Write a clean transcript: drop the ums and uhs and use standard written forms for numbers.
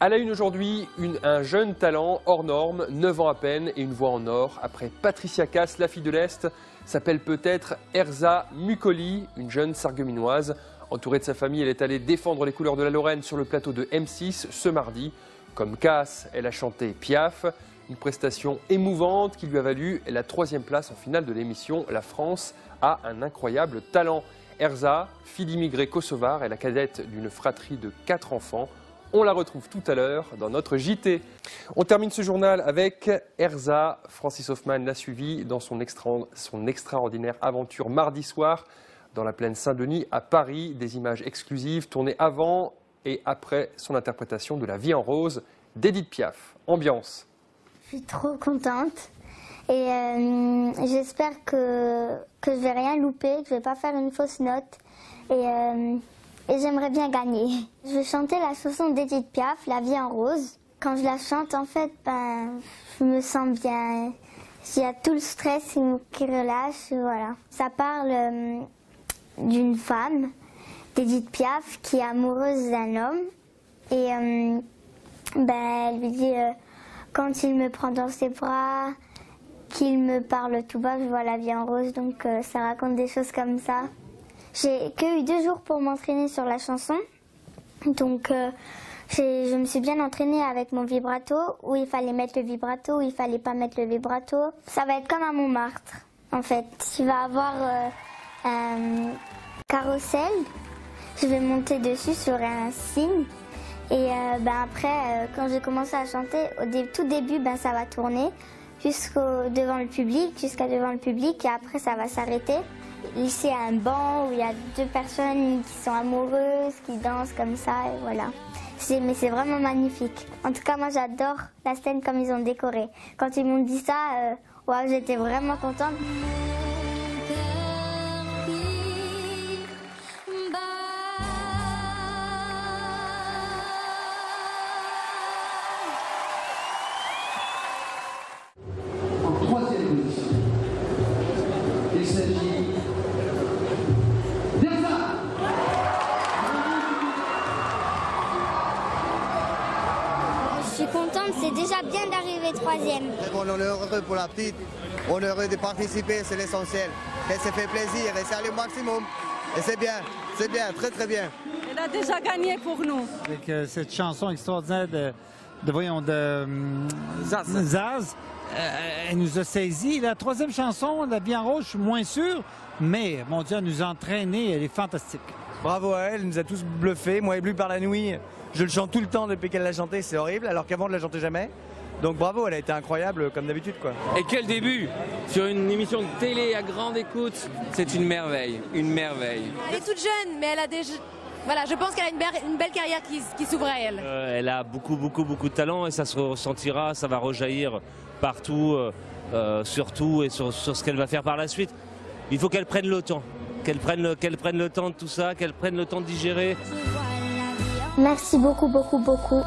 À la une aujourd'hui, un jeune talent hors norme, 9 ans à peine et une voix en or. Après Patricia Cass, la fille de l'Est, s'appelle peut-être Erza Mucoli, une jeune sarregueminoise. Entourée de sa famille, elle est allée défendre les couleurs de la Lorraine sur le plateau de M6 ce mardi. Comme Cass, elle a chanté Piaf, une prestation émouvante qui lui a valu la 3e place en finale de l'émission La France a un incroyable talent. Erza, fille d'immigrés kosovars, est la cadette d'une fratrie de 4 enfants. On la retrouve tout à l'heure dans notre JT. On termine ce journal avec Erza. Francis Hoffman l'a suivi dans son extraordinaire aventure mardi soir dans la plaine Saint-Denis à Paris. Des images exclusives tournées avant et après son interprétation de La vie en rose d'Edith Piaf. Ambiance. Je suis trop contente et j'espère que je vais rien louper, que je vais pas faire une fausse note et j'aimerais bien gagner. Je vais chanter la chanson d'Edith Piaf, La vie en rose. Quand je la chante, en fait, je me sens bien. Il y a tout le stress qui relâche, voilà. Ça parle d'une femme, d'Edith Piaf, qui est amoureuse d'un homme. Et elle lui dit, quand il me prend dans ses bras, qu'il me parle tout bas, je vois la vie en rose. Donc ça raconte des choses comme ça. J'ai que eu 2 jours pour m'entraîner sur la chanson, donc je me suis bien entraînée avec mon vibrato, où il fallait mettre le vibrato, où il fallait pas mettre le vibrato. Ça va être comme à Montmartre, en fait. Il va avoir un carrousel, je vais monter dessus sur un cygne, et après, quand j'ai commencé à chanter, au tout début, ça va tourner jusqu'à devant le public, et après ça va s'arrêter. Ici, un banc où il y a 2 personnes qui sont amoureuses, qui dansent comme ça, et voilà. Mais c'est vraiment magnifique. En tout cas, moi, j'adore la scène comme ils ont décoré. Quand ils m'ont dit ça, j'étais vraiment contente. En 3e position, il s'agit Je suis contente, c'est déjà bien d'arriver 3e. On est heureux pour la petite, on est heureux de participer, c'est l'essentiel. Elle s'est fait plaisir et c'est le maximum. Et c'est bien, très très bien. Elle a déjà gagné pour nous. Avec cette chanson extraordinaire de Zaz, elle nous a saisis. La 3e chanson, La vie en rose, je suis moins sûr, mais mon Dieu, elle nous a entraînés, elle est fantastique. Bravo à elle, elle nous a tous bluffés. Moi, Ébloui par la nuit, je le chante tout le temps depuis qu'elle l'a chanté, c'est horrible, alors qu'avant, je ne la chantais jamais. Donc bravo, elle a été incroyable comme d'habitude, quoi. Et quel début sur une émission de télé à grande écoute, c'est une merveille, une merveille. Elle est toute jeune, mais elle a déjà... Voilà, je pense qu'elle a une belle carrière qui s'ouvre à elle. Elle a beaucoup de talent et ça se ressentira, ça va rejaillir partout, surtout et sur ce qu'elle va faire par la suite. Il faut qu'elle prenne le temps, qu'elle prenne le temps de tout ça, qu'elle prenne le temps de digérer. Merci beaucoup, beaucoup, beaucoup.